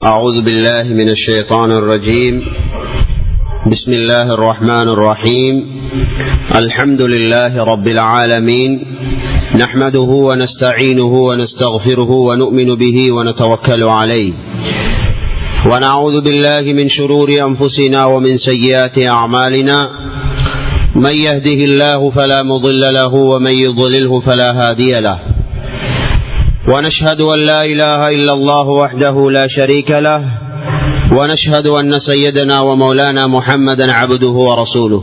أعوذ بالله من الشيطان الرجيم. بسم الله الرحمن الرحيم. الحمد لله رب العالمين، نحمده ونستعينه ونستغفره ونؤمن به ونتوكل عليه، ونعوذ بالله من شرور أنفسنا ومن سيئات أعمالنا، من يهده الله فلا مضل له ومن يضلله فلا هادي له، ونشهد أن لا إله إلا الله وحده لا شريك له، ونشهد أن سيدنا ومولانا محمدا عبده ورسوله.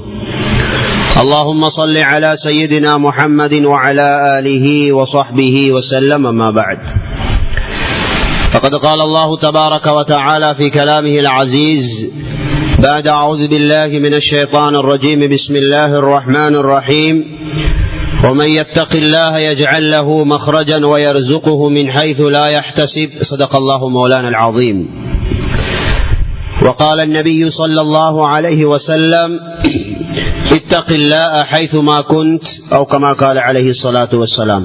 اللهم صل على سيدنا محمد وعلى آله وصحبه وسلم. أما بعد، فقد قال الله تبارك وتعالى في كلامه العزيز بعد أعوذ بالله من الشيطان الرجيم. بسم الله الرحمن الرحيم. ومن يتق الله يجعل له مخرجا ويرزقه من حيث لا يحتسب. صدق الله مولانا العظيم. وقال النبي صلى الله عليه وسلم: اتق الله حيثما كنت، أو كما قال عليه الصلاة والسلام.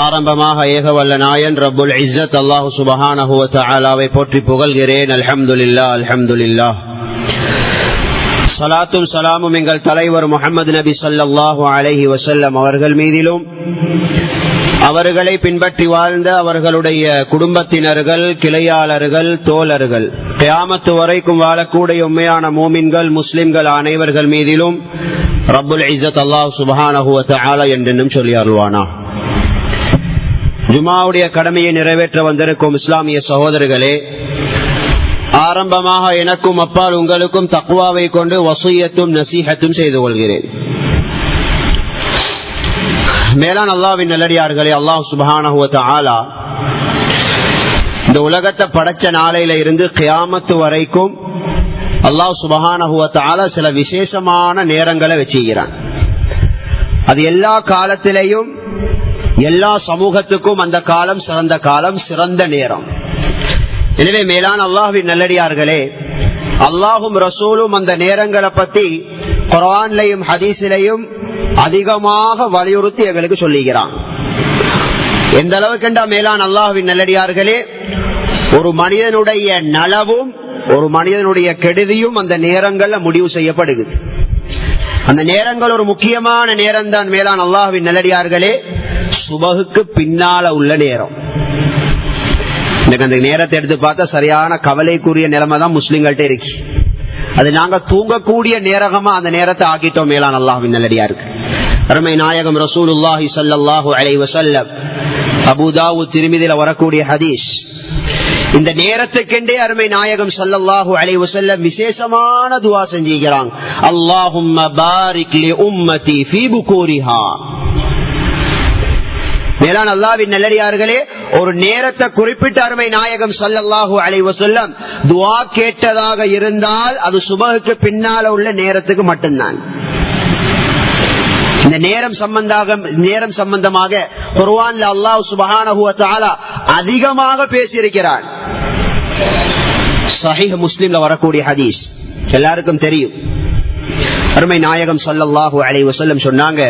ஆரம்பமாக ஏகவல்ல நாயன் ரப்புல் இஸ்ஸத் அல்லாஹ் சுப்ஹானஹு வ தஆலாவை போற்றி புகழ்கிறேன். அல்ஹம்துலில்லாஹ் அல்ஹம்துலில்லாஹ். ஸலாத்தும் ஸலாமும் எங்கள் தலைவர் முஹம்மது நபி ஸல்லல்லாஹு அலைஹி வஸல்லம் அவர்கள் மீதிலும், அவர்களை பின்பற்றி வாழ்ந்த அவர்களுடைய குடும்பத்தினர்கள், கிளையாளர்கள், தோழர்கள், கியாமத்து வரைக்கும் வாழக்கூடிய உண்மையான மூமின்கள், முஸ்லிம்கள் அனைவர்கள் மீதிலும் ரப்புல் இஸ்ஸத் அல்லாஹ் சுப்ஹானஹு வ தஆலா என்றென்றும் சொல்லி அருள்வானா. ஜுமாவுடைய கடமையை நிறைவேற்ற வந்திருக்கும் இஸ்லாமிய சகோதரர்களே, ஆரம்பமாக எனக்கும் அப்பால் உங்களுக்கும் தக்வாவை கொண்டு வசியத்தும் நசீஹத்தும் செய்து கொள்கிறேன். மேலான அல்லாஹ்வின் நல்லடியார்களே, அல்லாஹ் சுப்ஹானஹு வ தஆலா இந்த உலகத்தை படைச்ச நாளையில இருந்து கியாமத்து வரைக்கும் அல்லாஹ் சுப்ஹானஹு வ தஆலா சில விசேஷமான நேரங்களை வச்சுக்கிறான். அது எல்லா காலத்திலேயும் எல்லா சமூகத்துக்கும் அந்த காலம் சிறந்த காலம், சிறந்த நேரம். எனவே மேலான அல்லாஹ்வின் நல்லடியார்களே, அல்லாஹும் ரசூலும் அந்த நேரங்களை பத்தி குர்ஆன்லயும் ஹதீஸிலையும் அதிகமாக வலியுறுத்தி எங்களுக்கு சொல்லுகிறான். எந்த அளவுக்கு மேலான அல்லாஹ்வின் நல்லடியார்களே, ஒரு மனிதனுடைய நலவும் ஒரு மனிதனுடைய கெடுதியும் அந்த நேரங்கள்ல முடிவு செய்யப்படுகிறது. அந்த நேரங்கள் ஒரு முக்கியமான நேரம் தான் மேலான அல்லாஹ்வின் நல்லடியார்களே, சுபஹுக்கு பின்னால உள்ள நேரம். அந்த நேரத்தை எடுத்து பார்த்தா சரியான கவலைக்குரிய நிலைமை தான் முஸ்லிம்கள்ட்ட இருக்கு. அது நாங்க தூங்கக்கூடிய நேரமா அந்த நேரத்தை ஆக்கிட்டோம். மேலான அல்லாஹ்வின் நல்லடியாருக்கு அருமை நாயகம் ரசூலுல்லாஹி ஸல்லல்லாஹு அலைஹி வஸல்லம், அபூ தாவூத் திர்மிதில வரக்கூடிய ஹதீஸ். இந்த நேரத்துக்கெண்டே அருமை நாயகம் ஸல்லல்லாஹு அலைஹி வஸல்லம் விசேஷமான துஆ செஞ்சிருக்கிறாங்க. அல்லாஹும்ம பாரிக் லி உம்மதி ஃபீ புகூரிஹா. மேலான அல்லாஹ்வின் நல்லடியார்களே, ஒரு நேரத்தை குறிப்பிட்ட அருமை நாயகம் ஸல்லல்லாஹு அலைஹி வஸல்லம் துஆ கேட்டதாக இருந்தால் அது சுபஹுக்கு பின்னால உள்ள நேரத்துக்கு மட்டும்தான். இந்த நேரம் சம்பந்தமாக குர்ஆன்ல அல்லாஹ் சுப்ஹானஹு வ தஆலா அதிகமாக பேசியிருக்கிறார். ஸஹீஹ் முஸ்லிம்ல வரக்கூடிய ஹதீஸ் எல்லாருக்கும் தெரியும். அருமை நாயகம் ஸல்லல்லாஹு அலைஹி வஸல்லம் சொன்னாங்க,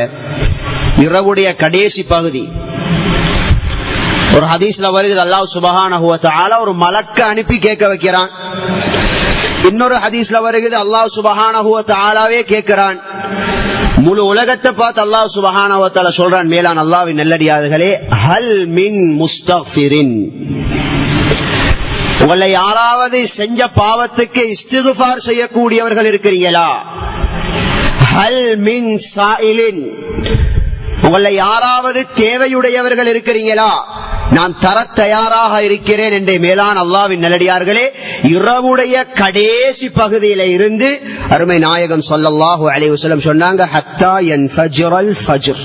இரவுடைய கடைசி பகுதி. ஒரு ஹதீஸ்ல வருது, அல்லாஹ் சுப்ஹானஹு வ தஆலா ஒரு மலக்க அனுப்பி கேட்க வைக்கிறான். இன்னொரு ஹதீஸ்ல வருகிறது, அல்லாஹ் சுப்ஹானஹு வ தஆலாவே கேட்கிறான். முழு உலகத்தை பார்த்து அல்லாஹ் சுப்ஹானஹு வ தஆலா சொல்றான், மேலான அல்லாஹ்வின் நல்லடியார்களே, ஹல் மின் முஸ்தக்ஃபிரின். உங்களை யாராவது செஞ்ச பாவத்துக்கு இஸ்திக்ஃபார் செய்யக்கூடியவர்கள் இருக்கிறீங்களா? ஹல் மின் சாயிலின். உங்களை யாராவது தேவையுடையவர்கள் இருக்கிறீங்களா? நான் தர தயாராக இருக்கிறேன் என்ற மேலான அல்லாஹ்வின் நல்லடியார்களே, இரவுடைய கடைசி பகுதியில இருந்து அருமை நாயகம் ஸல்லல்லாஹு அலைஹி வஸல்லம் சொன்னாங்க, ஹத்தா யன்ஃபஜ்ரல் ஃபஜ்ர்.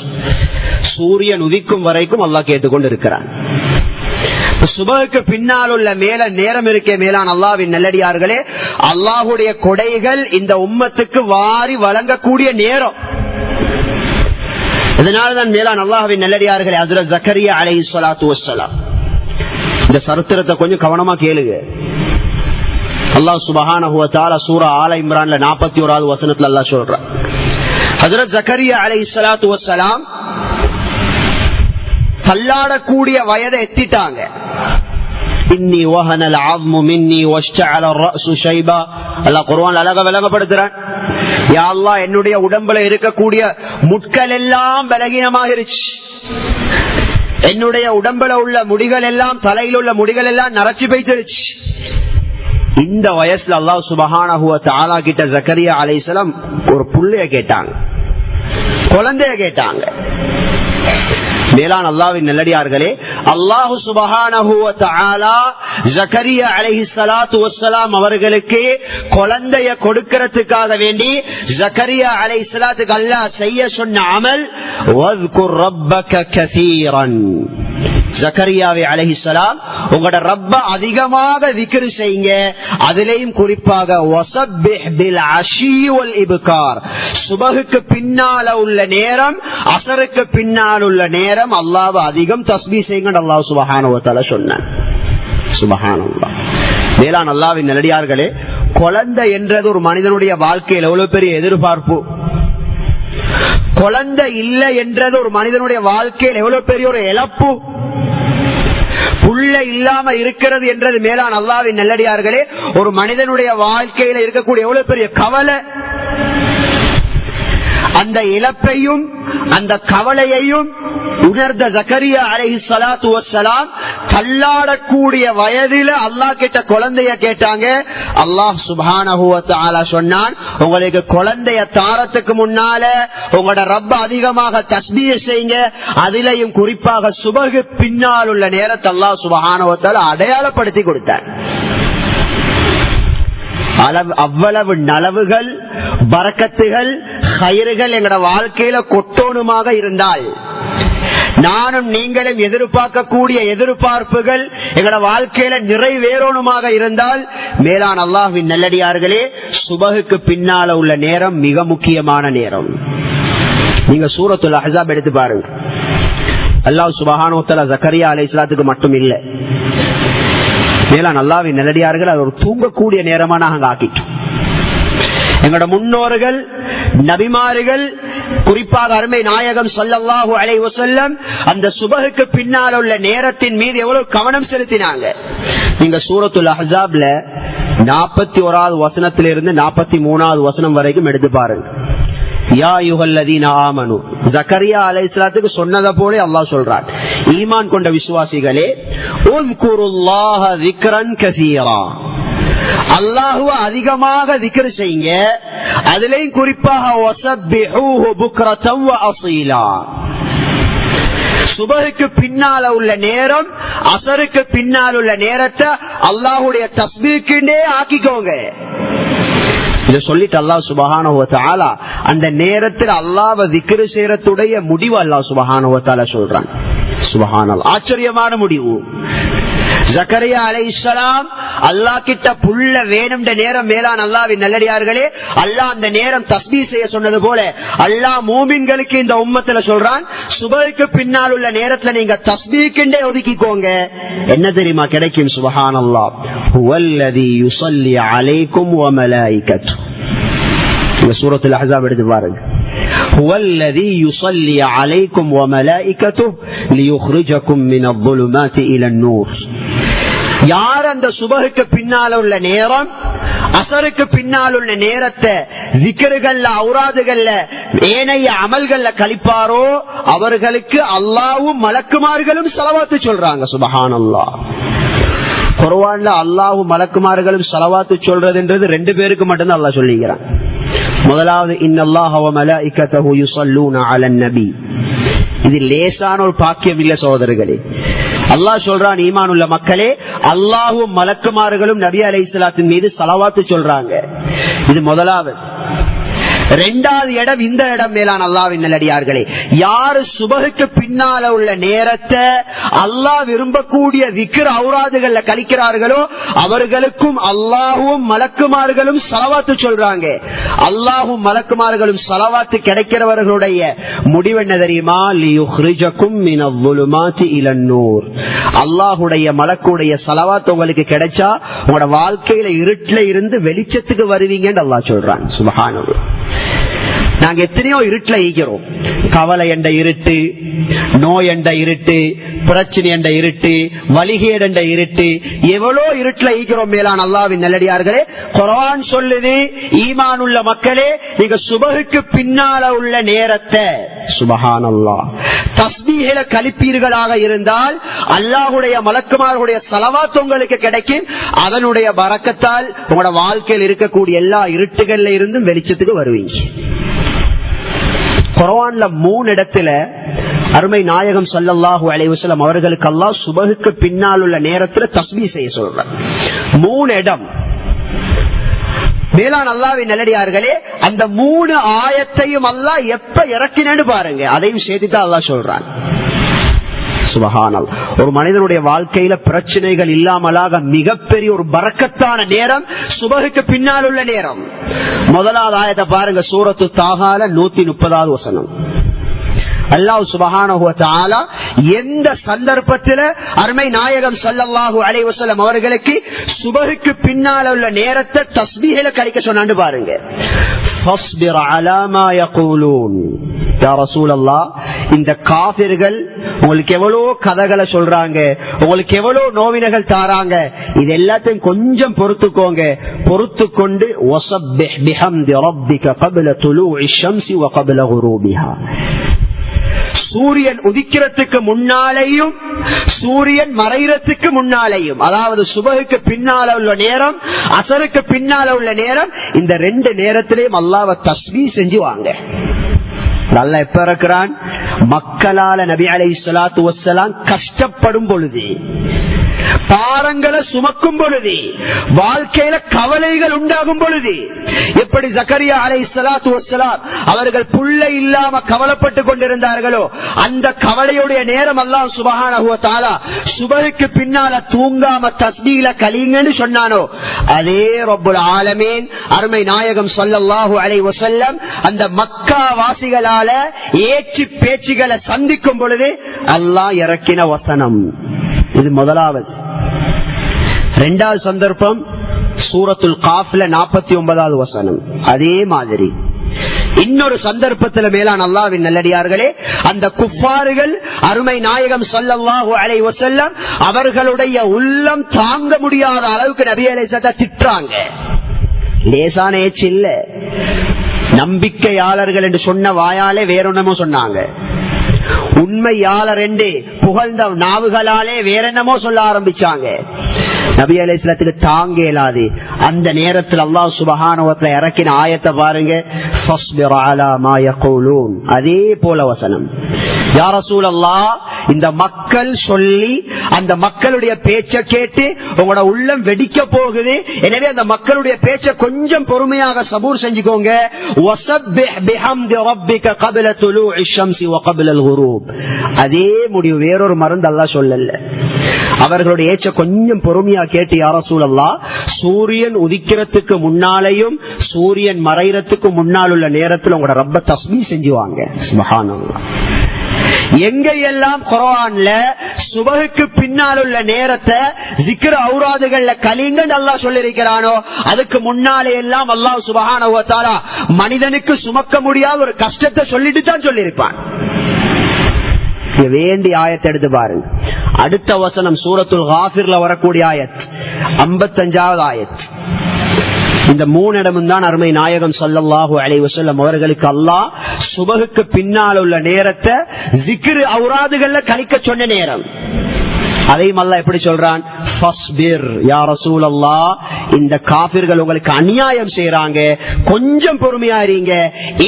சூரியன் உதிக்கும் வரைக்கும் அல்லாஹ் கேட்டுக்கொண்டு இருக்கிறான். சுபஹுக்கு பின்னால் உள்ள நேரம் இருக்கே மேலான அல்லாஹ்வின் நல்லடியார்களே, அல்லாஹ்வுடைய கொடைகள் இந்த உம்மத்துக்கு வாரி வழங்கக்கூடிய நேரம். இதனால்தான் மேலான அல்லாஹ்வின் நல்லடியார்களே, ஹஜ்ரத் ஜக்கரியா அலைஹிஸ்ஸலாத்து வஸ்ஸலாம், இந்த சரித்திரத்தை கொஞ்சம் கவனமா கேளுங்க. அல்லாஹ் சுப்ஹானஹு வ தஆலா சூரா ஆல இம்ரான்ல 41வது வசனத்துல அல்லாஹ் சொல்றான், ஹஜ்ரத் ஜக்கரியா அலைஹிஸ்ஸலாத்து வஸ்ஸலாம் தள்ளாடக்கூடிய வயதை எத்திட்டாங்க. இன்னி வஹனல் அஸ்மு மின்னி வஷ்தஅல الرأس ஷைபா. அல்லாஹ் குர்ஆன்ல அழகா விளங்கப்படுத்துறான், யா அல்லாஹ் என்னுடைய உடம்புல இருக்கக்கூடிய முட்கள் எல்லாம் பலகீனமாகிருச்சு, என்னுடைய உடம்புல உள்ள முடிகள் எல்லாம், தலையில் உள்ள முடிகள் எல்லாம் நரைச்சு போய்த்திருச்சு. இந்த வயசுல அல்லாஹ் சுப்ஹானஹு வ தஆலா கிட்ட ஜக்கரியா அலைஹிஸ்ஸலாம் ஒரு புள்ளைய கேட்டாங்க, குழந்தைய கேட்டாங்க. மேலான அல்லாஹ்வின் நல்லடியார்களே, அல்லாஹ் சுப்ஹானஹு வ தஆலா ஜக்கரியா அலைஹிஸ்ஸலாத்து வஸ்ஸலாம் அவர்களுக்கு குழந்தைய கொடுக்கிறதுக்காக வேண்டி ஜக்கரியா அலைஹிஸ்ஸலாத்துக்கு அல்லாஹ் செய்ய சொன்ன அமல் வஸ்குர் ரப்பக கஸீரன். ஜக்கரியாவே அலைஹிஸ்ஸலாம் உங்களோட ரப்ப அதிகமாக திக்ர் செய்யுங்க, அதிலேயும் குறிப்பாக வஸப்பிஹ் பில் அஷி வல் இப்கார், சுபஹுக்கு பின்னால உள்ள நேரம், அஸருக்கு பின்னால் உள்ள நேரம் அல்லாஹ்வை அதிகம் தஸ்பீஹ் செய்யுங்க அல்லாஹ் சுப்ஹானஹு வ தஆலா சொன்னான். சுப்ஹானல்லாஹ். மேலான அல்லாஹ்வின் நல்லடியார்களே, குழந்தை என்றது ஒரு மனிதனுடைய வாழ்க்கையில் எவ்வளவு பெரிய எதிர்பார்ப்பு. குழந்தை இல்லை என்றது ஒரு மனிதனுடைய வாழ்க்கையில் எவ்வளவு பெரிய ஒரு இழப்பு. புள்ள இல்லாம இருக்கிறது என்றது மேலான அல்லாஹ்வின் நல்லடியார்களே ஒரு மனிதனுடைய வாழ்க்கையில இருக்கக்கூடிய எவ்வளவு பெரிய கவலை. அந்த இழப்பையும் அந்த கவலையையும் உணர்ந்த ஜக்கரியா அலைஹிஸ்ஸலாத்து வஸ்ஸலாம் தள்ளாடக்கூடிய வயதில அல்லாஹ் கிட்ட குழந்தைய கேட்டாங்க. அல்லாஹ் சுப்ஹானஹு வ தஆலா சொன்னான், உங்களுக்கு குழந்தைய தாரத்துக்கு முன்னால உங்களோட ரப்ப அதிகமாக தஸ்பீஹ் செய்யுங்க, அதிலையும் குறிப்பாக சுபஹு பின்னால் உள்ள நேரத்தை அல்லாஹ் சுப்ஹானஹு வ தஆலா அடையாளப்படுத்தி கொடுத்தார். அவ்வளவு நலவுகள், பரக்கத்துகள், கைறுகள் எங்கட வாழ்க்கையில கொட்டோனுமாக இருந்தால், நானும் நீங்களும் எதிர்பார்க்கக்கூடிய எதிர்பார்ப்புகள் எங்கட வாழ்க்கையில நிறைவேறணுமாக இருந்தால், மேலான அல்லாஹ்வின் நல்லடியார்களே சுபஹுக்கு பின்னால உள்ள நேரம் மிக முக்கியமான நேரம். நீங்க சூரத்துல் அஹ்ஸாப் எடுத்து பாருங்க. அல்லாஹ் சுப்ஹானஹு வ தஆலா ஜக்கரியா அலைஹிஸ்ஸலாத்துக்கு மட்டும் இல்ல, மேலான அல்லாஹ்வின் நல்லடியார்கள் அது ஒரு தூங்கக்கூடிய நேரமா நாங்க ஆக்கிட்டோம். எங்களோட முன்னோர்கள், நபிமார்கள், குறிப்பாக அருமை நாயகம் ஸல்லல்லாஹு அலைஹி வஸல்லம் அந்த சுபஹுக்கு பின்னால் உள்ள நேரத்தின் மீது எவ்வளவு கவனம் செலுத்தினாங்க. நீங்க சூரத்துல் அஹ்ஸாப்ல 41வது வசனத்திலிருந்து 43வது வசனம் வரைக்கும் எடுத்து பாருங்க. யா அய்யுஹல்லதீன ஆமனு, ஜக்கரியா அலைஹிஸ்ஸலாத்துக்கு சொன்னத போல அல்லாஹ் சொல்றான், ஈமான் கொண்ட விசுவாசிகளே, உஸ்குருல்லாஹ திக்ரன் கஸீரா, அல்லாஹ்வை அதிகமாக திக்ர் செய்யுங்க, அதிலேயும் குறிப்பாக வஸப்பிஹூஹு புக்ரத்தன் வ அஸீலா. சுபஹுக்கு பின்னால உள்ள நேரம், அஸருக்கு பின்னால் உள்ள நேரத்தை அல்லாஹ்வுடைய தஸ்பீஹ்க்குண்டே ஆக்கிக்கோங்க. இத சொல்லிட்டு அல்லாஹ் சுப்ஹானஹு வ தஆலா அந்த நேரத்தில் அல்லாஹ்வை திக்ர் செய்யறதுடைய முடிவு அல்லாஹ் சுப்ஹானஹு வ தஆலா சொல்றான். சுப்ஹானல்லாஹ், ஆச்சரியமான முடிவு. ஜக்கரியா அலைஹிஸ்ஸலாம் அல்லாஹ் கிட்ட புள்ள வேணும்ன்ற நேரம், மேலான அல்லாஹ்வின் நல்லடியார்களே அல்லாஹ் அந்த நேரம் தஸ்பீஹ் செய்ய சொன்னது போல அல்லாஹ் மூமின்களுக்கு இந்த உம்மத்துல சொல்றான், சுபஹுக்கு பின்னால் உள்ள நேரத்துல நீங்க தஸ்பீஹ்க்குண்டே ஒதுக்கிக்கோங்க. என்ன தெரியுமா கிடைக்கும்? சுப்ஹானல்லாஹ், ஹுவல்லதீ யுஸல்லி அலைக்கும் வ மலாயிகத்து. இந்த சூரத்துல் அஹ்ஸாப் எடுத்து பாருங்க. ஹுவல்லதீ யுஸல்லி அலைக்கும் வ மலாயிகத்து லியுக்ரிஜகும் மினல் ظுலுமாத்தி இலன் நூர். யார் அந்த சுபஹுக்கு பின்னால் உள்ள நேரம், அஸருக்கு பின்னால் உள்ள நேரத்தை திக்ருகள்ல, ஔராதுகள்ல, ஏனைய அமல்கள்ல கழிப்பாரோ அவர்களுக்கு அல்லாஹ்வும் மலக்குமார்களும் ஸலவாத்து சொல்றாங்க. சுப்ஹானல்லாஹ். குர்ஆன்ல அல்லாஹ்வும் மலக்குமார்களும் ஸலவாத்து சொல்றதுன்றது ரெண்டு பேருக்கு மட்டும்தான் அல்லாஹ் சொல்லிக்கிறான். முதலாவது, இன்னல்லாஹ வ மலாயிகத்தஹு யுஸல்லூன அலன் நபி. இது லேசான ஒரு பாக்கியம் இல்ல சகோதரர்களே. அல்லாஹ் சொல்றான், ஈமான் உள்ள மக்களே, அல்லாஹ்வும் மலக்குமார்களும் நபி அலைஹிஸ்ஸலாத்தின் மீது ஸலவாத்து சொல்றாங்க. இது முதலாவது. இரண்டாவது இடம் இந்த இடம், மேலான அல்லாஹ்வின் நல்லடியார்களே, யாரு சுபஹுக்கு பின்னால உள்ள நேரத்தை அல்லாஹ் விரும்பக்கூடிய விக்ர் ஔராதுகள்ல கழிக்கிறார்களோ அவர்களுக்கும் அல்லாஹ்வும் மலக்குமார்களும் ஸலவாத்து சொல்றாங்க. அல்லாஹ்வும் மலக்குமார்களும் ஸலவாத்து கிடைக்கிறவர்களுடைய முடிவு என்ன தெரியுமா? லியுக்ரிஜகும் மினல் ظுலுமாத்தி இலன் நூர். அல்லாஹ்வுடைய மலக்குடைய ஸலவாத் உங்களுக்கு கிடைச்சா உங்களோட வாழ்க்கையில இருட்டுல இருந்து வெளிச்சத்துக்கு வருவீங்கன்னு அல்லாஹ் சொல்றான். சுப்ஹானல்லாஹ். நாங்க எத்தனையோ இருட்டுல ஈக்கிறோம். கவலை என்ற இருட்டு, நோய் என்ற இருட்டு, பிரச்சனை என்ற இருட்டு, வலிகேடு என்ற இருட்டு, எவ்வளோ இருட்டுல ஈக்கிறோம். மேலான அல்லாஹ்வின் நல்லடியார்களே, குர்ஆன் சொல்லுது, ஈமான் உள்ள மக்களே, நீங்க சுபஹுக்கு பின்னால உள்ள நேரத்தை சுப்ஹானல்லாஹ் தஸ்பீஹில கழிப்பீர்களாக இருந்தால் அல்லாஹ்வுடைய மலக்குமார்களுடைய ஸலவாத் உங்களுக்கு கிடைக்கும். அதனுடைய பரக்கத்தால் உங்களோட வாழ்க்கையில் இருக்கக்கூடிய எல்லா இருட்டுகள்ல இருந்தும் வெளிச்சத்துக்கு வருவீங்க. குர்ஆன்ல 3 இடத்துல அருமை நாயகம் ஸல்லல்லாஹு அலைஹி வஸல்லம் அவர்களுக்கு அல்லாஹ் சுபஹுக்கு பின்னால் உள்ள நேரத்துல தஸ்பீஹ் செய்ய சொல்றார். 3 இடம். மேலான அல்லாஹ்வின் நல்லடியார்களே, அந்த 3 ஆயத்தையும் அல்லாஹ் எப்ப இறக்கினேன்னு பாருங்க. அதையும் சேர்த்துதான் அல்லாஹ் சொல்றான். சுப்ஹானல்லாஹ். ஒரு மனிதனுடைய வாழ்க்கையில பிரச்சனைகள் இல்லாமலாக மிகப்பெரிய ஒரு பரக்கத்தான நேரம் சுபஹுக்கு பின்னால் உள்ள நேரம். முதலாவது ஆயத்தை பாருங்க, சூரத்து தாஹால 130வது வசனம். அல்லாஹ் சுப்ஹானஹு வ தஆலா எந்த சந்தர்ப்பத்தில் அருமை நாயகம் ஸல்லல்லாஹு அலைஹி வஸல்லம் அவர்களுக்கு சுபஹுக்கு பின்னால் உள்ள நேரத்தை தஸ்பீஹில கழிக்க சொன்னான்னு பாருங்க. ஃபஸ்பிர் அலா மா யகூலூன். யா ரசூலல்லாஹ், இந்த காஃபிர்கள் உங்களுக்கு எவ்வளவு கதைகளை சொல்றாங்க, உங்களுக்கு எவ்வளவு நோவினைகள் தாராங்க, இது எல்லாத்தையும் கொஞ்சம் பொறுத்துக்கோங்க. பொறுத்துக்கொண்டு வஸப்பிஹ் பிஹம்தி ரப்பிக கப்ல துலூஇ ஷம்ஸி வ கப்ல குரூபிஹா. சூரியன் உதிக்கிறதுக்கு முன்னாலேயும் சூரியன் மறைகிறதுக்கு முன்னாலேயும், அதாவது சுபஹுக்கு பின்னால உள்ள நேரம், அசருக்கு பின்னால உள்ள நேரம், இந்த 2 நேரத்திலேயும் அல்லாஹ்வை தஸ்பீஹ் செஞ்சு வாங்க. அல்லாஹ் எப்ப இருக்கிறான்? மக்களால நபி அலைஹிஸ்ஸலாத்து வஸ்ஸலாம் கஷ்டப்படும் பொழுது, பாரங்களை சுமக்கும் பொழுது, வாழ்க்கையில கவலைகள் உண்டாகும் பொழுது, எப்படி ஜக்கரியா அலைஹிஸ்ஸலாத்து வஸ்ஸலாம் அவர்கள் புள்ளை இல்லாம கவலைப்பட்டு கொண்டிருந்தார்களோ, அந்த கவலையுடைய நேரம் அல்லாஹ் சுப்ஹானஹு வ தஆலா சுபஹுக்கு பின்னால தூங்காம தஸ்பீஹ்ல கலிங்கன்னு சொன்னானோ, அதே ரப்புல் ஆலமீன் அருமை நாயகம் ஸல்லல்லாஹு அலைஹி வஸல்லம் அந்த மக்கா வாசிகளால ஏற்றி பேச்சுகளை சந்திக்கும் பொழுது அல்லாஹ் இறக்கின வசனம். இது முதலாவது. 2வது சந்தர்ப்பம் சூரத்துல் காஃப்ல 49வது வசனம். அதே மாதிரி இன்னொரு சந்தர்ப்பத்தில் மேலான அல்லாஹ்வின் நல்லடியார்களே, அந்த குஃபார்கள் அருமை நாயகம் ஸல்லல்லாஹு அலைஹி வஸல்லம் அவர்களுடைய உள்ளம் தாங்க முடியாத அளவுக்கு நபி அலைஹிஸ்ஸலாத்தை திட்டுறாங்க. லேசான ஏச்சு இல்ல. நம்பிக்கையாளர்கள் என்று சொன்ன வாயாலே வேறொன்னமோ சொன்னாங்க. உண்மையாளர் என்று புகழ்ந்த நாவுகளாலே வேற என்னமோ சொல்ல ஆரம்பிச்சாங்க. நபி அலைஹிஸ்ஸலாத்துக்கு தாங்க இயலாது. அந்த நேரத்தில் அல்லாஹ் சுப்ஹானஹு வ தஆலா இறக்கின ஆயத்தை பாருங்க, ஃபஸ்பிர் அலா மா யகூலூன். அதே போல வசனம். யா ரசூலல்லாஹ், இந்த மக்கள் சொல்லி அந்த மக்களுடைய பேச்சை கேட்டு உங்களோட உள்ளம் வெடிக்க போகுது. எனவே அந்த மக்களுடைய பேச்சை கொஞ்சம் பொறுமையாக சபூர் செஞ்சுக்கோங்க. வஸப்பிஹ் பிஹம்தி ரப்பிக கப்ல துலூஇ ஷம்ஸி வ கப்ல அல் குரூப். அதே முடிவு, வேறொரு மருந்து அல்லாஹ் சொல்லல. அவர்களுடைய ஏச்ச கொஞ்சம் பொறுமையா கேட்டு, யா ரசூலல்லாஹ், சூரியன் உதிக்கிறதுக்கு முன்னாலேயும் சூரியன் மறைகிறதுக்கு முன்னால் உள்ள நேரத்தில் உங்களோட ரப்ப தஸ்பீஹ் செஞ்சுவாங்க. சுப்ஹானல்லாஹ். எங்கெல்லாம் குர்ஆன்ல சுபஹுக்கு பின்னால் உள்ள நேரத்தை zikr ஔராதுகள்ல கலிங்கன்னு அல்லாஹ் சொல்லியிருக்கிறானோ, அதுக்கு முன்னாலே எல்லாம் அல்லாஹ் சுப்ஹானஹு வ தஆலா மனிதனுக்கு சுமக்க முடியாத ஒரு கஷ்டத்தை சொல்லிட்டு தான் சொல்லியிருப்பான். வேண்டிய ஆயத்தை எடுத்து பாருங்க. அடுத்த வசனம் சூரத்துல் காஃபிர்ல வரக்கூடிய ஆயத் 55வது ஆயத். இந்த 3 இடமும் தான் அருமை நாயகம் ஸல்லல்லாஹு அலைஹி வஸல்லம் அவர்களுக்கு அல்லாஹ் சுபஹுக்கு பின்னால் உள்ள நேரத்தை zikr ஔராதுகள்ல கழிக்க சொன்ன நேரம். அதையும் அல்லாஹ் எப்படி சொல்றான்? ஃபஸ்பிர் யா ரசூலல்லாஹ், இந்த காபிர்கள் உங்களுக்கு அநியாயம் செய்றாங்க, கொஞ்சம் பொறுமையா இருங்க.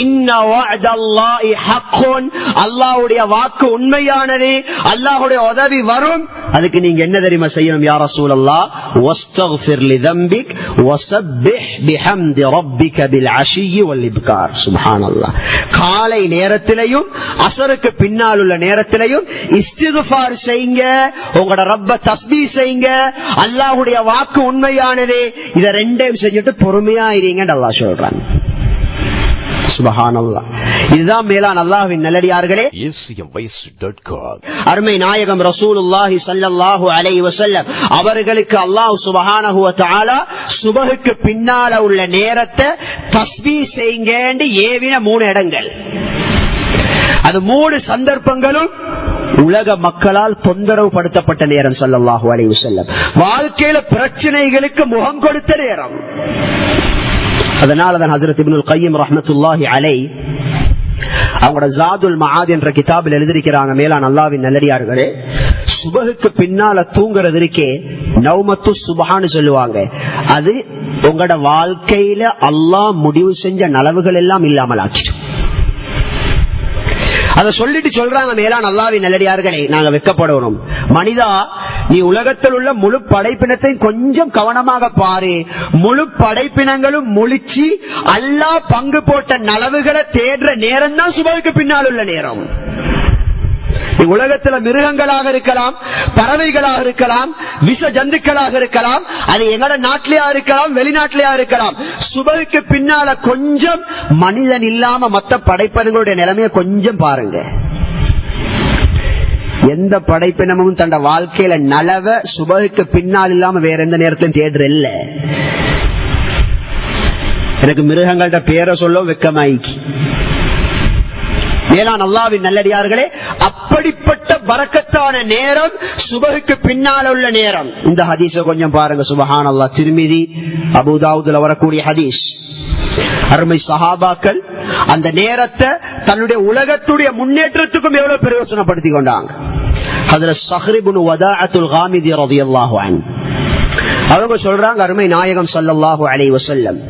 இன்ன வஅதல்லாஹி ஹக்குன், அல்லாஹ்வுடைய வாக்கு உண்மையானது, அல்லாஹ்வுடைய உதவி வரும். அதுக்கு நீங்க என்ன தெரியுமா செய்யணும்? யா ரசூலல்லாஹ், வஸ்தக்ஃபிர் லிதம்பிக் வஸப்பிஹ் பிஹம்தி ரப்பிக பில் அஷியி வல் இப்கார். சுப்ஹானல்லாஹ். காலை நேரத்திலேயும் அஸருக்கு பின்னால் உள்ள நேரத்திலேயும் இஸ்திக்ஃபார் செய்யுங்க, உங்களோட ரப்ப தஸ்பீஹ் செய்யுங்க, அல்லாஹ்வுடைய வாக்கு உண்மையானது. இத ரெண்டையும் செஞ்சுட்டு பொறுமையா இருங்கன்னு அல்லாஹ் சொல்றான். சுப்ஹானல்லாஹ். இதுதான் மேலான அல்லாஹ்வின் நல்லடியார்களே, அருமை நாயகம் ரசூலுல்லாஹி ஸல்லல்லாஹு அலைஹி வஸல்லம் அவர்களுக்கு அல்லாஹ் சுப்ஹானஹு வ தஆலா சுபஹுக்கு பின்னால உள்ள நேரத்தை தஸ்பீஹ் செய்யுங்கன்னு ஏவின 3 இடங்கள். அது 3 சந்தர்ப்பங்களும் உலக மக்களால் தொந்தரவு படுத்தப்பட்ட நேரம். ஸல்லல்லாஹு அலைஹி வஸல்லம் வாழ்க்கையில பிரச்சனைகளுக்கு முகம் கொடுத்த நேரம். அதனாலதான் ஹஜ்ரத் இப்னுல் கய்யிம் ரஹ்மத்துல்லாஹி அலைஹி அவங்களோட ஜாதுல் மஆத் என்ற கிதாபில் எழுதியிருக்கிறாங்க, மேலான அல்லாஹ்வின் நல்லடியார்களே, சுபஹுக்கு பின்னால தூங்குறது இருக்கே நௌமத்து சுபஹான்னு சொல்லுவாங்க. அது உங்களோட வாழ்க்கையில அல்லாஹ் முடிவு செஞ்ச நலவுகள் எல்லாம் இல்லாமல் ஆக்கிடும். அத சொல்லிட்டு சொல்றாங்க, மேலான அல்லாஹ்வின் நல்லடியார்களே, நாங்க வெட்கப்படணும். மனிதா, நீ உலகத்தில் உள்ள முழு படைப்பினத்தையும் கொஞ்சம் கவனமாக பாரு. முழு படைப்பினங்களும் முழிச்சு அல்லாஹ் பங்கு போட்ட நலவுகளை தேடுற நேரம் தான் சுபஹுக்கு பின்னால் உள்ள நேரம். உலகத்துல மிருகங்களாக இருக்கலாம், பறவைகளாக இருக்கலாம், விஷ ஜந்துக்களாக இருக்கலாம், அது எங்கட நாட்டிலேயா இருக்கலாம், வெளிநாட்டிலேயா இருக்கலாம். சுபஹுக்கு பின்னால கொஞ்சம் மனிதன் இல்லாம மற்ற படைப்பினங்களுடைய நிலைமையை கொஞ்சம் பாருங்க. எந்த படைப்பினமும் தன் வாழ்க்கையில நலவ சுபஹுக்கு பின்னால் இல்லாம வேற எந்த நேரத்திலும் தேடுற இல்ல. எனக்கு மிருகங்கள்ட பேரை சொல்ல வெக்கமாயிக்கு. மேலான அல்லாஹ்வின் நல்லடியார்களே, அப்படிப்பட்ட பரக்கத்தான நேரம் சுபஹுக்கு பின்னால் உள்ள நேரம். இந்த ஹதீஸை கொஞ்சம் பாருங்க. சுப்ஹானல்லாஹ். திர்மிதி, அபூ தாவூதுல வரக்கூடிய ஹதீஸ். அருமை சஹாபாக்கள் அந்த நேரத்தை தன்னுடைய உலகத்துடைய முன்னேற்றத்துக்கும் எவ்வளவு பிரயோசனப்படுத்தி கொண்டாங்க. ஹஜ்ரத் ஸஹ்ர் இப்னு வதாஅத்துல் காமிதி ரலியல்லாஹு அன்ஹு அவங்க சொல்றாங்க, அருமை நாயகம் ஸல்லல்லாஹு அலைஹி வஸல்லம்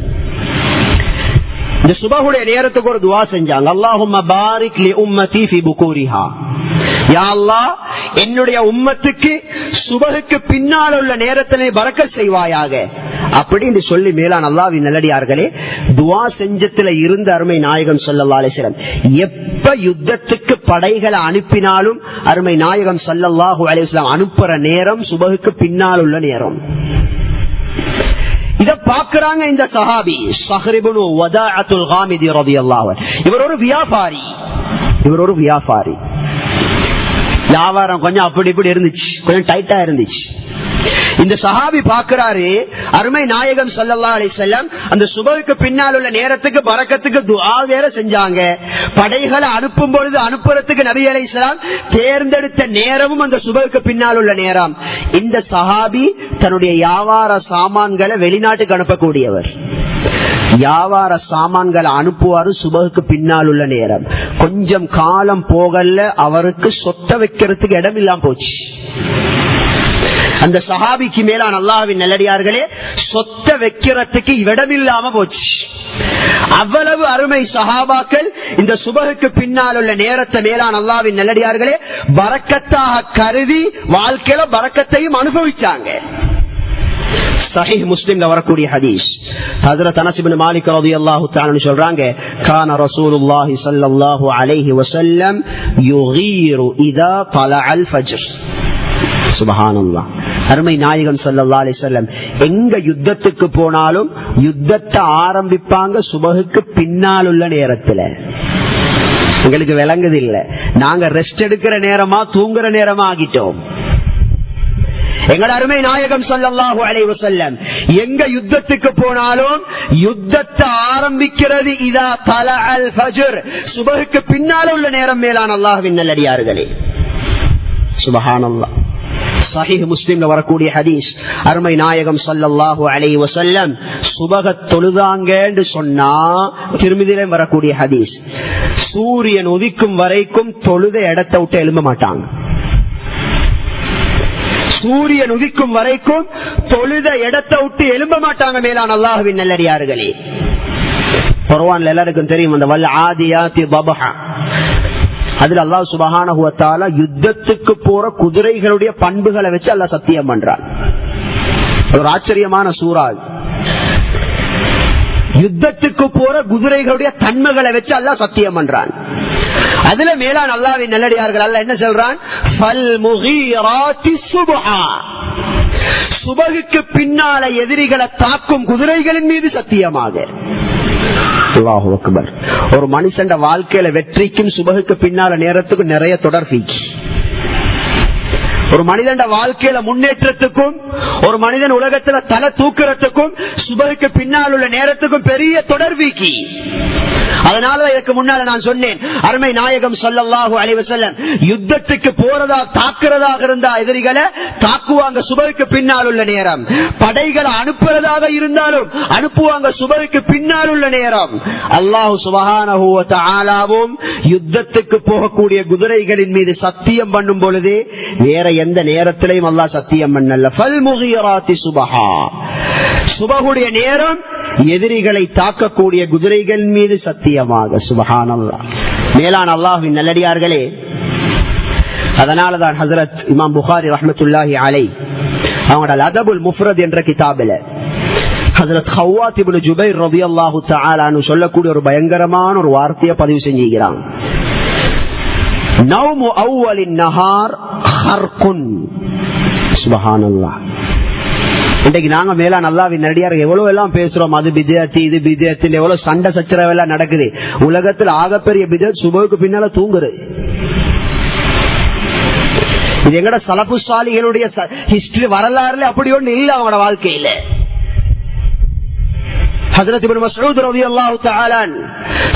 இந்த சுபஹுடைய நேரத்துக்கு ஒரு துஆ செஞ்சாங்க. அல்லாஹும்ம பாரிக் லி உம்மதி ஃபீ புகூரிஹா. யா அல்லாஹ், என்னுடைய உம்மத்துக்கு சுபஹுக்கு பின்னால் உள்ள நேரத்திலே பரக்கத் செய்வாயாக அப்படின்னு சொல்லி மேலான அல்லாஹ்வின் நல்லடியார்களே, துஆ செஞ்சத்துல இருந்த அருமை நாயகம் ஸல்லல்லாஹு அலைஹி வஸல்லம் எப்ப யுத்தத்துக்கு படைகளை அனுப்பினாலும் அருமை நாயகம் ஸல்லல்லாஹு அலைஹி வஸல்லம் அனுப்புற நேரம் சுபஹுக்கு பின்னால் உள்ள நேரம். இத பாக்குறாங்க இந்த சஹாபி ஸஹ்ர் இப்னு வதாஅத்துல் காமிதி ரலியல்லாஹு அன்ஹு. இவர் ஒரு வியாபாரி. வியாபாரம் கொஞ்சம் அப்படி இப்படி இருந்துச்சு, கொஞ்சம் டைட்டா இருந்துச்சு. இந்த சஹாபி பாக்குறாரு, அருமை நாயகம் ஸல்லல்லாஹு அலைஹி வஸல்லம் அந்த சுபஹுக்கு பின்னால் உள்ள நேரத்துக்கு பரக்கத்துக்கு துஆ வேற செஞ்சாங்க. படைகளை அனுப்பும் பொழுது அனுப்புறதுக்கு நபி அலைஹிஸ்ஸலாம் தேர்ந்தெடுத்த நேரமும் அந்த சுபஹுக்கு பின்னால் உள்ள நேரம். இந்த சஹாபி தன்னுடைய வியாபார சாமான்களை வெளிநாட்டுக்கு அனுப்பக்கூடியவர். வியாபார சாமான்களை அனுப்புவாரு சுபஹுக்கு பின்னால் உள்ள நேரம். கொஞ்சம் காலம் போகல அவருக்கு சொத்த வைக்கிறதுக்கு இடம் இல்லாம போச்சு. அந்த சஹாபிக்கு மேலான அல்லாஹ்வின் நல்லடியார்களே, சொத்த வைக்கிறதுக்கு இடமில்லாம போச்சு. அவ்வளவு அருமை சஹாபாக்கள் இந்த சுபஹுக்கு பின்னால் உள்ள நேரத்தை மேலான அல்லாஹ்வின் நல்லடியார்களே பரக்கத்தாக கருதி வாழ்க்கையில பரக்கத்தையும் அனுபவிச்சாங்க. சஹீஹ் முஸ்லிம்ல வரக்கூடிய ஹதீஸ், ஹஜ்ரத் அனஸ் இப்னு மாலிக் ரலியல்லாஹு தஆலா சொல்றாங்க, கான ரசூலுல்லாஹி ஸல்லல்லாஹு அலைஹி வஸல்லம் யுகீரு இதா தலஅல் ஃபஜ்ர். சுப்ஹானல்லாஹ். அருமை நாயகம் ஸல்லல்லாஹு அலைஹி வஸல்லம் எங்க யுத்தத்துக்கு போனாலும் யுத்தத்தை ஆரம்பிப்பாங்க சுபஹுக்கு பின்னால் உள்ள நேரத்துல. எங்களுக்கு விளங்குது இல்ல, நாங்க ரெஸ்ட் எடுக்கிற நேரமா தூங்குற நேரமா ஆகிட்டோம். எங்கள் அருமை நாயகம் ஸல்லல்லாஹு அலைஹி வஸல்லம் எங்க யுத்தத்துக்கு போனாலும் யுத்தத்தை ஆரம்பிக்கிறது இதா தலஅல் ஃபஜ்ர், சுபஹுக்கு பின்னால் உள்ள நேரம். மேலான அல்லாஹ்வின் நல்லடியார்களே, சுப்ஹானல்லாஹ். சஹீஹ் முஸ்லிம்ல வரக்கூடிய ஹதீஸ், அருமை நாயகம் ஸல்லல்லாஹு அலைஹி வஸல்லம் சுபஹ தொழுதாங்கன்னு சொன்னா, திருமிதியில வரக்கூடிய ஹதீஸ், சூரியன் உதிக்கும் வரைக்கும் தொழுத இடத்தை விட்டு எழும்ப மாட்டாங்க. சூரியன் உதிக்கும் வரைக்கும் தொழுத இடத்தை விட்டு எழும்ப மாட்டாங்க. மேலான அல்லாஹ்வின் நல்லடியார்களே, குர்ஆன்ல எல்லாருக்கும் தெரியும் அந்த வல் ஆதியாத்தி தபஹா. அதுல அல்லாஹ் சுப்ஹானஹு வ தஆலா யுத்தத்துக்கு போற குதிரைகளுடைய பண்புகளை வச்சு அல்லாஹ் சத்தியம் பண்றான். ஒரு ஆச்சரியமான சூரா. யுத்தத்துக்கு போற குதிரைகளுடைய தன்மைகளை வச்சு அல்லாஹ் சத்தியம் பண்றான். அதுல மேலான அல்லாஹ்வின் நல்லடியார்கள் அல்லாஹ் என்ன சொல்றான், ஃபல் முகீராத்தி சுப்ஹா. சுபஹுக்கு பின்னால எதிரிகளை தாக்கும் குதிரைகளின் மீது சத்தியமாக. அல்லாஹு அக்பர். ஒரு மனுஷன் வாழ்க்கையில வெற்றிக்கும் சுபகுக்கு பின்னால நேரத்துக்கும் நிறைய தொடர்பு. ஒரு மனிதன் வாழ்க்கையில முன்னேற்றத்துக்கும் ஒரு மனிதன் உலகத்துல தலை தூக்குறதுக்கும் சுபகுக்கு பின்னால் உள்ள நேரத்துக்கும் பெரிய தொடர்பீக்கி. அதனால இதற்கு முன்னால நான் சொன்னேன், அருமை நாயகம் ஸல்லல்லாஹு அலைஹி வஸல்லம் யுத்தத்துக்கு போறதா தாக்குறதாக இருந்தா எதிரிகளை தாக்குவாங்க சுபகுக்கு பின்னால் உள்ள நேரம். படைகளை அனுப்புறதாக இருந்தாலும் அனுப்புவாங்க சுபகுக்கு பின்னால் உள்ள நேரம். அல்லாஹ் சுப்ஹானஹு வ தஆலாவும் யுத்தத்துக்கு போகக்கூடிய குதிரைகளின் மீது சத்தியம் பண்ணும் பொழுது வேற எந்த நேரத்திலையும் அல்லாஹ் சத்தியம் பண்ணல. ஃபல் முகிராத்தி சுபஹா, சுபஹுடைய நேரம் எதிரிகளை தாக்கக்கூடிய குதிரைகள் மீது சத்தியமாக. சுப்ஹானல்லாஹ். மேலான அல்லாஹ்வின் நல்லடியார்களே, அதனாலதான் ஹஜ்ரத் இமாம் புகாரி ரஹ்மத்துல்லாஹி அலைஹி அவங்களோட அதபுல் முஃப்ரத் என்ற கிதாபில ஹஜ்ரத் ஹவ்வாத் இப்னு ஜுபைர் ரலியல்லாஹு தஆலா அன்ஹு சொல்லக்கூடிய ஒரு பயங்கரமான ஒரு வார்த்தையை பதிவு செஞ்சிருக்கிறாங்க. நௌமு அவ்வலின் நஹார் ஹர்குன். சுப்ஹானல்லாஹ். இன்றைக்கு நாங்க மேலான அல்லாஹ்வின் நல்லடியார் எவ்வளவு எல்லாம் பேசுறோம், அது பித்அத் இது பித்அத், எவ்வளவு சண்டை சச்சரவு எல்லாம் நடக்குது. உலகத்தில் ஆகப்பெரிய பித்அத் சுபஹுக்கு பின்னால தூங்குறது. இது எங்கட ஸலஃபு ஸாலிஹீனுடைய ஹிஸ்டரி வரலாறுல அப்படி ஒண்ணு இல்ல. அவங்களோட வாழ்க்கையில ஹஜ்ரத் இப்னு மஸ்ஊத் ரலியல்லாஹு தஆலா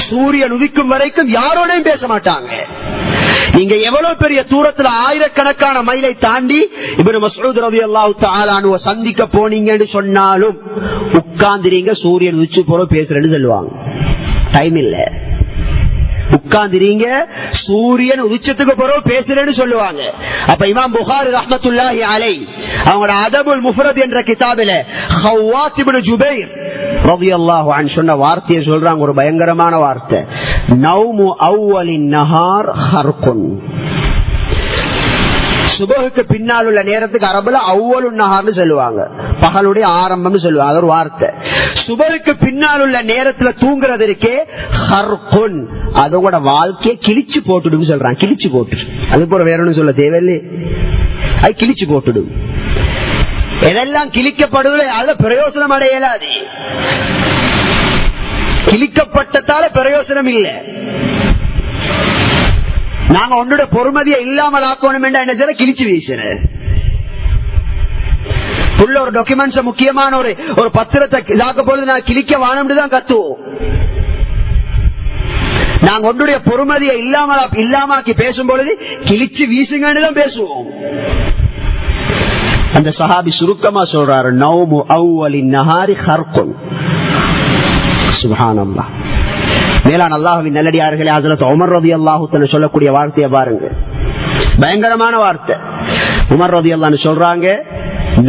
சூரியன் உதிக்கும் வரைக்கும் யாரோடையும் பேச மாட்டாங்க. நீங்க எவ்வளவு பெரிய தூரத்துல ஆயிரக்கணக்கான மைலை தாண்டி இப்னு மஸ்ஊத் ரலியல்லாஹு தஆலா அன்ஹு சந்திக்க போனீங்கன்னு சொன்னாலும் உட்கார்ந்துறீங்க, சூரியன் உதிச்சு போற பேசுறேன்னு சொல்லுவாங்க. டைம் இல்ல. உட்கார்ந்துறீங்க, சூரியன் உதிச்சத்துக்கு பிறகு பேசுறேன்னு சொல்லுவாங்க. அப்ப இமாம் புகாரி ரஹ்மத்துல்லாஹி அலைஹி அவங்களோட அதபுல் முஃப்ரத் என்ற கிதாபில ஹவ்வாத் இப்னு ஜுபைர் ரலியல்லாஹு அன்ஹு சொன்ன வார்த்தையை சொல்றாங்க, ஒரு பயங்கரமான வார்த்தை. நௌமு அவ்வலின் நஹார் ஹர்குன். சுபஹுக்கு பின்னால் உள்ள நேரத்துக்கு அரபுல அவ்வலுன் நஹார்னு சொல்லுவாங்க, பகலுடைய ஆரம்பம்னு சொல்லுவாங்க. அது ஒரு வார்த்தை. சுபஹுக்கு பின்னால் உள்ள நேரத்துல தூங்குறது இருக்கே ஹர்குன், அதோட வாழ்க்கையை கிழிச்சு போட்டுடும் சொல்றாங்க. கிழிச்சு போட்டு, அது போற வேற ஒன்னும் சொல்ல தேவையில்லை, அது கிழிச்சு போட்டுடும். எதெல்லாம் கிழிக்கப்படுவது அதுல பிரயோசனம் அடையலாது. கிழிக்கப்பட்டதால பிரயோசனம் இல்லை. நாங்க உன்னோட பொறுமதியை இல்லாமல் ஆக்கணும் என்ன செய்ய கிழிச்சு வீசுற உள்ள ஒரு டாக்குமெண்ட்ஸ் முக்கியமான ஒரு பத்திரத்தை இதாக்க பொழுது நான் கிழிக்க வானம்னு கத்துவோம். நாங்க ஒன்றுடைய பொறுமதியை இல்லாமக்கி பேசும் பொழுது கிழிச்சு வீசுங்கன்னு தான் பேசுவோம். அந்த சஹாபி சுருக்கமா சொல்றாரு, நௌமு அவ்வலின் நஹாரி ஹர்குன். சுப்ஹானல்லாஹ். மேலான அல்லாஹ்வின் நல்லடியார்களே, ஹஜ்ரத் உமர் ரலியல்லாஹு தஆலா சொல்லக்கூடிய வார்த்தையை பாருங்க, பயங்கரமான வார்த்தை. உமர் ரலியல்லாஹு அன்ஹு சொல்றாங்க,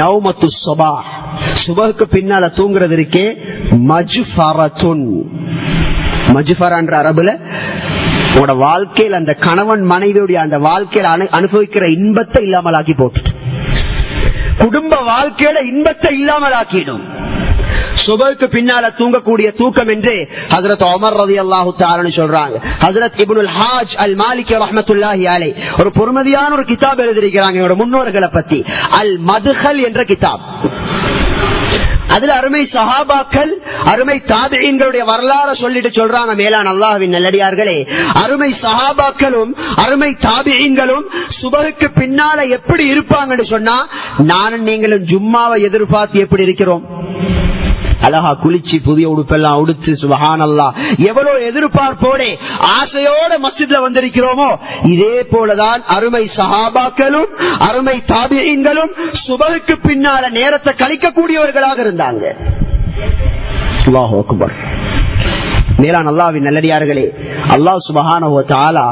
நௌமத்து ஸபாஹ், சுபஹுக்கு பின்னால தூங்குறது இருக்கே மஜ்ஃபரத்துன். மஜ்ஃபரன்ற அரபுல உங்களோட வாழ்க்கையில் அந்த கணவன் மனைவியுடைய அந்த வாழ்க்கையில அனுபவிக்கிற இன்பத்தை இல்லாமல் ஆக்கி போட்டு, குடும்ப வாழ்க்கையில இன்பத்தை இல்லாமல் ஆக்கிடும். சுபஹுக்கு பின்னால தூங்கக்கூடிய தூக்கம் என்று ஹஜ்ரத் உமர் ரலியல்லாஹு தஆலா சொல்றாங்க. ஹஜ்ரத் இப்னுல் ஹாஜ் அல் மாலிகி ரஹ்மத்துல்லாஹி அலைஹி ஒரு பொறுமதியான ஒரு கிதாப் எழுதியிருக்கிறாங்க இவரோட முன்னோர்களை பத்தி, அல் மத்ஹல் என்ற கிதாப். அதுல அருமை சஹாபாக்கள் அருமை தாபிஈன்களுடைய வரலாறு சொல்லிட்டு சொல்றாங்க. மேலான அல்லாஹ்வின் நல்லடியார்களே, அருமை சஹாபாக்களும் அருமை தாபிஈன்களும் சுபஹுக்கு பின்னால எப்படி இருப்பாங்கன்னு சொன்னா, நானும் நீங்களும் ஜும்மாவை எதிர்பார்த்து எப்படி இருக்கிறோம், அழகா குளிச்சு புதிய உடுப்பெல்லாம் உடுத்து சுப்ஹானல்லாஹ் எவ்வளவு எதிர்பார்ப்போட ஆசையோட மஸ்ஜித்ல வந்திருக்கிறோமோ, இதே போலதான் அருமை சஹாபாக்களும் அருமை தாபிஈன்களும் சுபஹுக்கு பின்னால நேரத்தை கழிக்கக்கூடியவர்களாக இருந்தாங்க. அல்லாஹு அக்பர். மேலான அல்லாஹ்வின் நல்லடியார்களே, அல்லாஹ் சுப்ஹானஹு வ தஆலா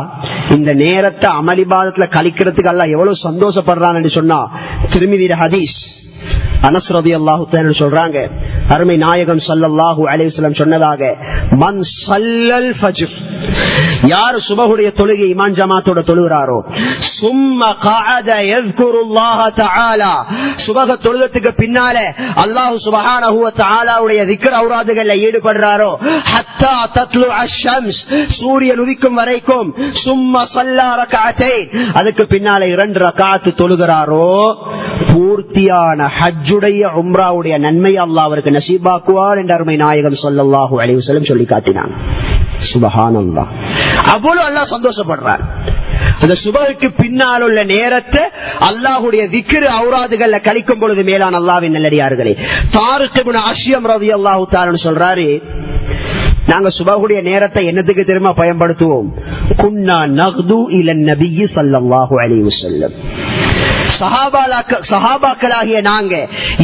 இந்த நேரத்தை அமலிபாதத்துல கழிக்கிறதுக்கு அல்லாஹ் எவ்வளவு சந்தோஷப்படுறான்னு சொன்னா, திர்மிதி ஹதீஸ் அனஸ் ரலியல்லாஹு தஆலா சொல்றாங்க, அருமை நாயகம் ஸல்லல்லாஹு அலைஹி வஸல்லம் சொன்னதாக, மன் ஸல்லல் ஃபஜ்ர், யார் சுபஹுடைய தொழுகை இமாம் ஜமாத்தோட தொழுகிறாரோ, சும்ம கஅத யذ்குருல்லாஹ தஆலா, சுபஹ தொழுதத்துக்கு பின்னால அல்லாஹ் சுப்ஹானஹு வ தஆலாவுடைய திக்ர் ஔராதுகள்ல ஈடுபடுறாரோ, ஹத்தா தத்லு அஷ்-ஷம்ஸ், சூரியன் உதிக்கும் வரைக்கும், சும்ம ஸல்லா ரக்அத்தைன், அதுக்கு பின்னால 2 ரக்அத் தொழுகிறாரோ, பூர்த்தியான ஹஜ்ஜுடைய உம்ராவுடைய நன்மை அல்லாஹ் அவருக்கு நசீபாக்குவார் என்ற அருமை நாயகம் ஸல்லல்லாஹு அலைஹி வஸல்லம் சொல்லி காட்டினாங்க. சுப்ஹானல்லாஹ், அவ்வளவு அல்லாஹ் சந்தோஷப்படுறார். அந்த சுபஹுக்கு பின்னால் உள்ள நேரத்தை அல்லாஹ்வுடைய திக்ர் ஔராதுகள்ல கழிக்கும் பொழுது மேலான அல்லாஹ்வின் நல்லடியார்களே, தாரிக் இப்னு அஷ்யம் ரலியல்லாஹு தஆலா சொல்றாரு, நாங்க சுபஹுடைய நேரத்தை என்னத்துக்கு தெரியுமா பயன்படுத்துவோம்? குன்னா நக்து இலன் நபியி ஸல்லல்லாஹு அலைஹி வஸல்லம், சஹாபாக்களாகிய நாங்க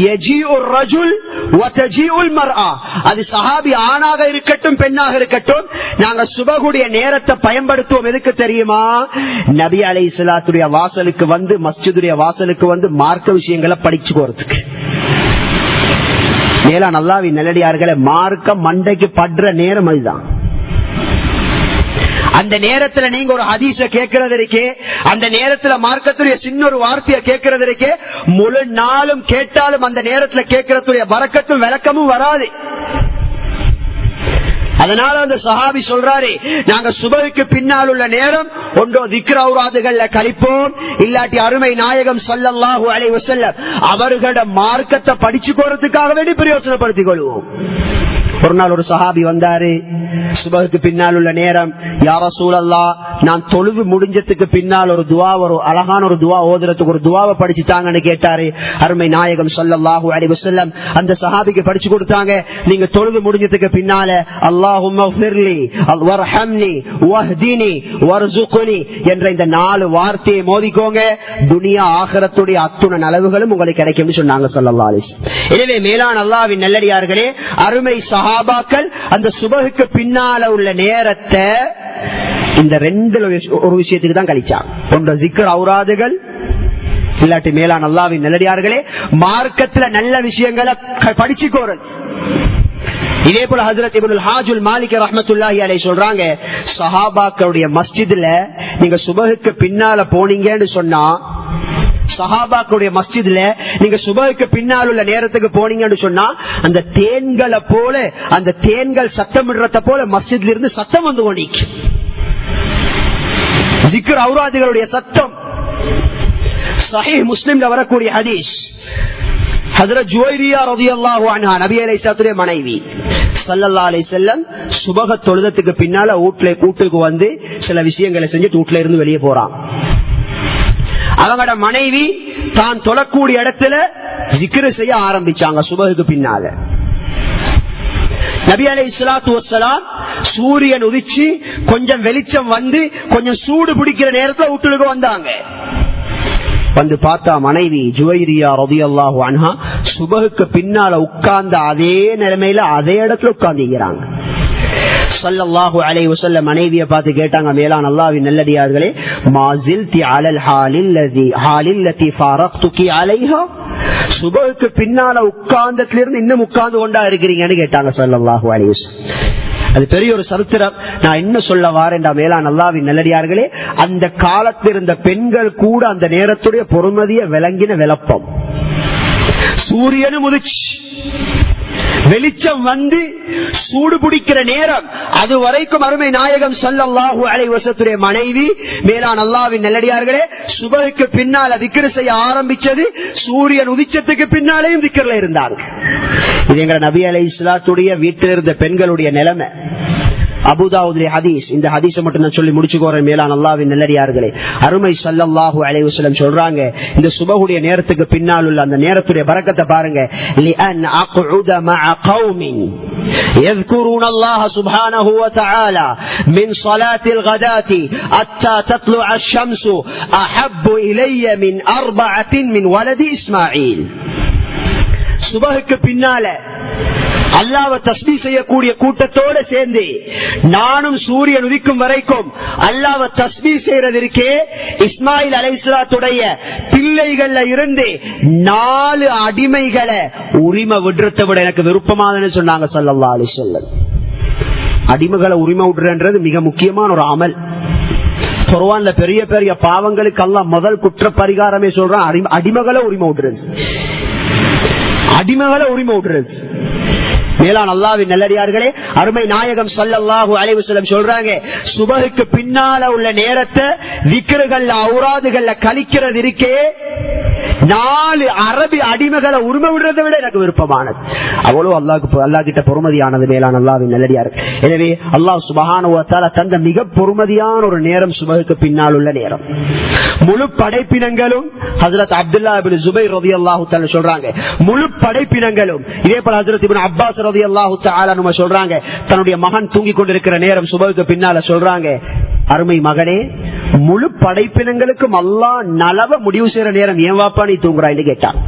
யஜீஉர் ரஜுல் வ தஜீஉல் மர்ஆ, அது சஹாபி ஆணாக இருக்கட்டும் பெண்ணாக இருக்கட்டும், நாங்க சுபஹுடைய நேரத்தை பயன்படுத்துவோம். எதுக்கு தெரியுமா? நபி அலைஹிஸ்ஸலாத்துடைய வாசலுக்கு வந்து, மஸ்ஜிதுடைய வாசலுக்கு வந்து மார்க்க விஷயங்களை படிச்சு போறதுக்கு. மேலான அல்லாஹ்வின் நல்லடியார்களே, மார்க்க மண்டைக்கு படுற நேரம் அதுதான். அந்த நேரத்துல நீங்க ஒரு ஹதீஸ கேட்கறது இருக்கே, அந்த நேரத்துல மார்க்கத்துடைய சின்ன ஒரு வார்த்தையை கேட்கறது இருக்கே, முழு நாளும் கேட்டாலும் அந்த நேரத்துல கேட்கறதுடைய பரக்கத்தும் விளக்கமும் வராது. அதனால அந்த சஹாபி சொல்றாரு, நாங்க சுபஹுக்கு பின்னால் உள்ள நேரம் ஒன்றோ திக்ர் ஔராதுகள்ல கழிப்போம், இல்லாட்டி அருமை நாயகம் ஸல்லல்லாஹு அலைஹி வஸல்லம் அவர்களோட மார்க்கத்தை படிச்சு போறதுக்காக வேண்டி பிரயோசனப்படுத்திக் கொள்வோம். ஒரு நாள் ஒரு சஹாபி வந்தாரு, சுபஹுக்கு பின்னால் உள்ள நேரம், யா ரசூலல்லாஹ், நான் தொழுது முடிஞ்சதுக்கு பின்னால் ஒரு துவா, ஒரு அழகான ஒரு துவா ஓதுறதுக்கு ஒரு துவாவை படிச்சுட்டாங்கன்னு கேட்டாரு. அருமை நாயகம் ஸல்லல்லாஹு அலைஹி வஸல்லம் அந்த சஹாபிக்கு படிச்சு கொடுத்தாங்க. நீங்க தொழுது முடிஞ்சதுக்கு பின்னால அல்லாஹும்ம ஃபிர்லி வர்ஹம்னி வஹ்தினி வர்ஸுக்னி என்ற இந்த 4 வார்த்தையை மோதிக்கோங்க, துனியா ஆகிரத்துடைய அத்துணை நலவுகளும் உங்களுக்கு கிடைக்கும்னு சொன்னாங்க ஸல்லல்லாஹு அலைஹி வஸல்லம். எனவே மேலான அல்லாஹ்வின் நல்லடியார்களே, அருமை சஹாபாக்கள் அந்த சுபஹுக்கு பின்னால உள்ள நேரத்தை இந்த 2 ஒரு விஷயத்துக்கு தான் கழிச்சாங்க. ஒன்று திக்ர் ஔராதுகள், இல்லாட்டி மேலான அல்லாஹ்வின் நல்லடியார்களே மார்க்கத்துல நல்ல விஷயங்களை படிச்சுக்கோறது. இதே போல ஹஜ்ரத் இப்னுல் ஹாஜுல் மாலிக் ரஹ்மத்துல்லாஹி அலைஹி சொல்றாங்க, சஹாபாக்களுடைய மஸ்ஜிதுல நீங்க சுபஹுக்கு பின்னால போனீங்கன்னு சொன்னா, சஹாபாக்களுடைய மஸ்ஜித்ல நீங்க சுபஹுக்கு பின்னால் உள்ள நேரத்துக்கு போனீங்கன்னு சொன்னா, அந்த தேன்களை போல, அந்த தேன்கள் சத்தமிடுறத போல மஸ்ஜித்ல இருந்து சத்தம் வந்து கொண்டிருக்கு. திக்ர் ஔராதுகளுடைய சத்தம். சஹீஹ் முஸ்லிம்ல வரக்கூடிய ஹதீஸ், ஹஜ்ரத் ஜுவைரியா ரலியல்லாஹு அன்ஹா, நபி அலைஹிஸ்ஸலாத்துடைய மனைவி, ஸல்லல்லாஹு அலைஹி வஸல்லம் சுபஹ தொழுதத்துக்கு பின்னால வீட்டுக்கு வந்து சில விஷயங்களை செஞ்சுட்டு வீட்டுல இருந்து வெளியே போறான். அவங்களோட மனைவி தான் தொழக்கூடிய இடத்துல ஜிக்ர் செய்ய ஆரம்பிச்சாங்க சுபஹுக்கு பின்னால. நபி அலைஹிஸ்ஸலாத்து வஸ்ஸலாம் சூரியன் உதிச்சு கொஞ்சம் வெளிச்சம் வந்து கொஞ்சம் சூடு பிடிக்கிற நேரத்துல வீட்டுக்கு வந்தாங்க. வந்து பார்த்தா மனைவி ஜுவைரியா ரலியல்லாஹு அன்ஹா சுபஹுக்கு பின்னால உட்கார்ந்த அதே நிலைமையில அதே இடத்துல உட்கார்ந்துக்கிறாங்க. ஸல்லல்லாஹு அலைஹி வஸல்லம் மனைவியை பார்த்து கேட்டாங்க, மேலான அல்லாஹ்வின் நல்லடியார்களே, மா ஸில்தி அலல் ஹாலில்லதி ஃபாரக்துகி அலைஹா, சுபஹுக்கு பின்னால உட்கார்ந்ததுல இருந்து இன்னும் உட்கார்ந்து கொண்டா இருக்கிறீங்கன்னு கேட்டாங்க ஸல்லல்லாஹு அலைஹி வஸல்லம். அது பெரிய ஒரு சரித்திரம். நான் என்ன சொல்ல வாரேன்டா மேலான அல்லாஹ்வின் நல்லடியார்களே, அந்த காலத்தில் இருந்த பெண்கள் கூட அந்த நேரத்துடைய பொறுமதியை விளங்கின விளப்பம். சூரியனும் உதிச்சு வெளிச்சம் வந்து சூடு பிடிக்கிற நேரம், அது வரைக்கும் அருமை நாயகம் ஸல்லல்லாஹு அலைஹி வஸல்லம் மனைவி மேலான அல்லாஹ்வின் நல்லடியார்களே சுபஹுக்கு பின்னால திக்ர் செய்ய ஆரம்பிச்சது, சூரியன் உதிச்சத்துக்கு பின்னாலேயும் திக்ர்ல இருந்தாங்க. இது எங்க நபி அலைஹிஸ்ஸலாத்துடைய வீட்டில் இருந்த பெண்களுடைய நிலைமை. அபூதாவுதுடைய ஹதீஸ், இந்த ஹதீஸை மட்டும் நான் சொல்லி முடிச்சுக்கோறேன். மேலான அல்லாஹ்வின் நல்லடியார்களே, அருமை ஸல்லல்லாஹு அலைஹி வஸல்லம் சொல்றாங்க, இந்த சுபஹுடைய நேரத்துக்கு பின்னால் உள்ள அந்த நேரத்துடைய பரக்கத்தை பாருங்க. லிஅன் அக்உத மஅ கௌமின் يذكرون الله سبحانه وتعالى من صلاة الغداة حتى تطلع الشمس أحب إلي من 4 من ولد إسماعيل. சுபஹுக்கு பின்னால அல்லாஹ்வை தஸ்பீஹ் செய்யக்கூடிய கூட்டத்தோடு சேர்ந்து நானும் சூரியன் உதிக்கும் வரைக்கும் அல்லாஹ்வை தஸ்பீஹ் செய்யறதற்கே இஸ்மாயில் அலைஹிஸ்ஸலாத்துடைய பிள்ளைகள்ல இருந்து 4 அடிமைகளை உரிமை விடுறதை விட எனக்கு விருப்பமானதுன்னு சொன்னாங்க ஸல்லல்லாஹு அலைஹி வஸல்லம். அடிமைகளை உரிமை விடுறன்றது மிக முக்கியமான ஒரு அமல். குர்ஆன்ல பெரிய பெரிய பாவங்களுக்கு அல்லாஹ் முதல் குற்ற பரிகாரமே சொல்றான், அடிமைகளை உரிமை விடுறது. அடிமைகளை உரிமை விடுறது. மேலான அல்லாஹ்வின் நல்லடியார்களே, அருமை நாயகம் ஸல்லல்லாஹு அலைஹி வஸல்லம் சொல்றாங்க, சுபஹுக்கு பின்னால உள்ள நேரத்தை விக்ருகள்ல ஔராதுகள்ல கழிக்கிறது இருக்கே, 4 அரபி அடிமைகளை உரிமை விடுறதை விட எனக்கு விருப்பமானது. அவ்வளவு அல்லாஹ் கிட்ட பொறுமதியானது மேலான அல்லாஹ்வின் நல்லடியார்கள். எனவே அல்லாஹ் சுப்ஹானஹு வ தஆலா தந்த மிக பொறுமதியான ஒரு நேரம் சுபஹுக்கு பின்னால் உள்ள நேரம். முழு படைப்பினங்களும் ஹஜ்ரத் அப்துல்லாஹ் இப்னு ஸுபைர் ரலியல்லாஹு தஆலா சொல்றாங்க, முழு படைப்பினங்களும் இதே போல ஹஜ்ரத் இப்னு அப்பாஸ் ரலியல்லாஹு தஆலா நம்ம சொல்றாங்க, தன்னுடைய மகன் தூங்கிக் கொண்டிருக்கிற நேரம் சுபஹுக்கு பின்னால சொல்றாங்க, அருமை மகனே, முழு படைப்பினங்களுக்கும் அல்லாஹ் நலவ முடிவு செய்யற நேரம் ஏன் வாப்பா நீ தூங்குறான்னு கேட்டான்.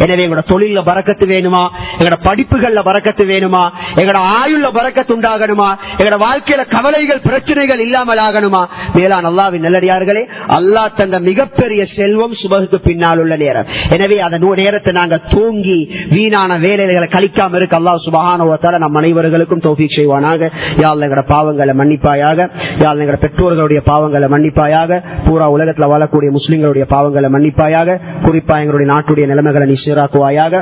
எனவே எங்களோட தொழில பரக்கத்து வேணுமா, எங்களோட படிப்புகள்ல பரக்கத்து வேணுமா, எங்களோட ஆயுள்ல பரக்கத்து உண்டாகணுமா, எங்களோட வாழ்க்கையில கவலைகள் பிரச்சனைகள் இல்லாமல் ஆகணுமா, மேலான அல்லாஹ்வின் நல்லடியார்களே, அல்லாஹ் தந்த மிகப்பெரிய செல்வம் சுபஹுக்கு பின்னால் உள்ள நேரம். எனவே அந்த நேரத்தை நாங்க தூங்கி வீணான வேலைகளை கழிக்காம இருக்க அல்லாஹ் சுப்ஹானஹு வ தஆலா நம் அனைவர்களுக்கும் தௌஃபீக் செய்வானாக. யா அல்லாஹ் எங்களோட பாவங்களை மன்னிப்பாயாக, யா அல்லாஹ் எங்களோட பெற்றோர்களுடைய பாவங்களை மன்னிப்பாயாக, பூரா உலகத்துல வாழக்கூடிய முஸ்லிம்களுடைய பாவங்களை மன்னிப்பாயாக, குறிப்பா எங்களுடைய நாட்டுடைய நிலைமைகளை நீ சீராக்குவாயாக.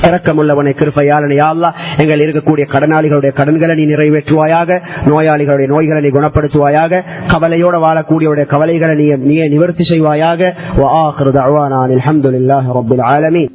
இரக்கமுள்ளவனை கிருபையாளனே யா அல்லாஹ் எங்கள் இருக்கக்கூடிய கடனாளிகளுடைய கடன்களை நீ நிறைவேற்றுவாயாக, நோயாளிகளுடைய நோய்களை நீ குணப்படுத்துவாயாக, கவலையோட வாழக்கூடியவருடைய கவலைகளை நீ நிவர்த்தி செய்வாயாக. வ ஆகிரு தஅவானா அல்ஹம்துலில்லாஹி ரப்பில் ஆலமீன்.